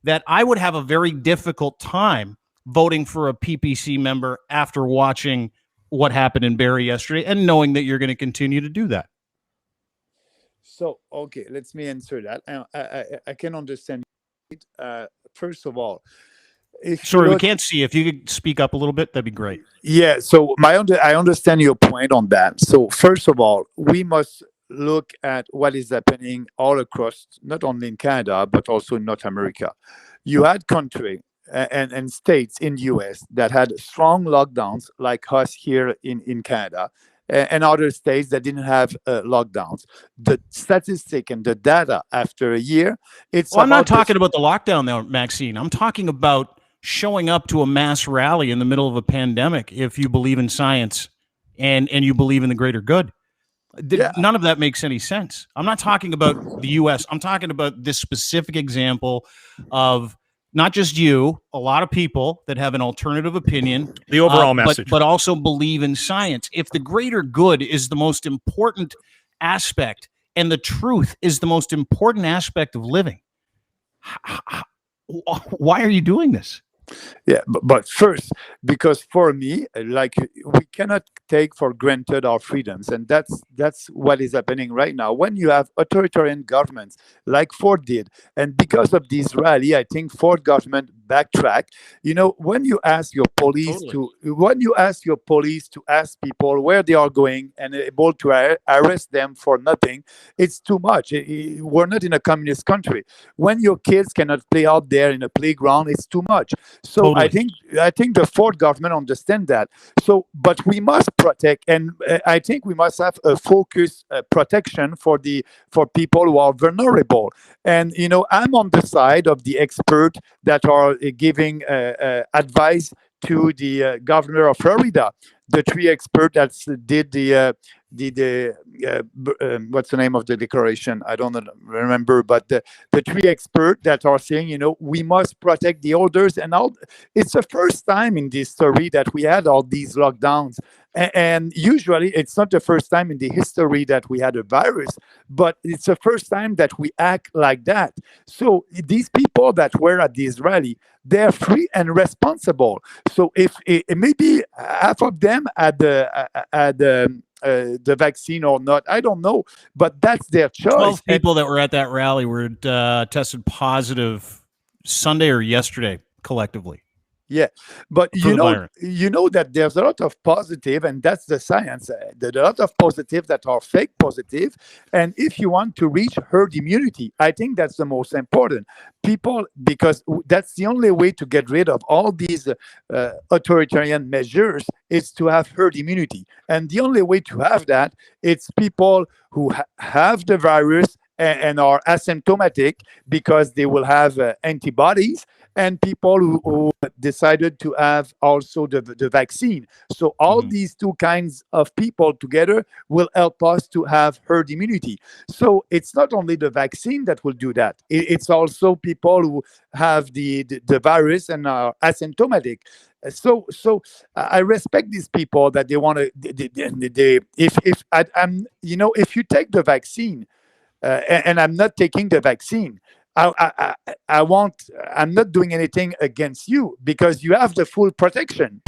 that I would have a very difficult time voting for a PPC member after watching what happened in Barrie yesterday and knowing that you're going to continue to do that. So, okay, let me answer that. I can understand. First of all, if you Sorry, we look, can't see. If you could speak up a little bit, that'd be great. yeah. So I understand your point on that. So first of all, we must look at what is happening all across, not only in Canada but also in North America. You had country and states in the US that had strong lockdowns, like us here in Canada, and other states that didn't have lockdowns. The statistic and the data after a year, it's Well, I'm not about this. talking about the lockdown, though, Maxine. I'm talking about showing up to a mass rally in the middle of a pandemic if you believe in science and you believe in the greater good. Yeah, None of that makes any sense. I'm not talking about the U.S. I'm talking about this specific example of not just you, a lot of people that have an alternative opinion, The overall message. but also believe in science. If the greater good is the most important aspect and the truth is the most important aspect of living, why are you doing this? yeah, but first, because for me, like, we cannot take for granted our freedoms, and that's what is happening right now. When you have authoritarian governments like Ford did, and because of this rally, I think Ford government backtrack. Totally. When you ask your police to ask people where they are going and able to arrest them for nothing, it's too much. We're not in a communist country. When your kids cannot play out there in a playground, it's too much. So Totally. I think the Ford government understand that. So, but we must protect, and I think we must have a focused protection for people who are vulnerable. And I'm on the side of the expert that are giving advice to the governor of Florida, the three experts that did what's the name of the declaration? I don't remember, but the three experts that are saying, we must protect the elders and all. It's the first time in this story that we had all these lockdowns. And usually it's not the first time in the history that we had a virus, but it's the first time that we act like that. So these people that were at this rally, they're free and responsible. So if maybe half of them had the vaccine or not, I don't know, but that's their choice. 12 people that were at that rally were tested positive Sunday or yesterday collectively. Yeah, but For the virus. you know that there's a lot of positive, and that's the science. There's a lot of positive that are fake positive, and if you want to reach herd immunity, I think that's the most important. People, because that's the only way to get rid of all these authoritarian measures is to have herd immunity, and the only way to have that, it's people who have the virus and are asymptomatic because they will have antibodies, and people who decided to have also the vaccine. So all these two kinds of people together will help us to have herd immunity. So it's not only the vaccine that will do that. It's also people who have the virus and are asymptomatic. So I respect these people that they want to. If you take the vaccine, and I'm not taking the vaccine, I want. I'm not doing anything against you because you have the full protection.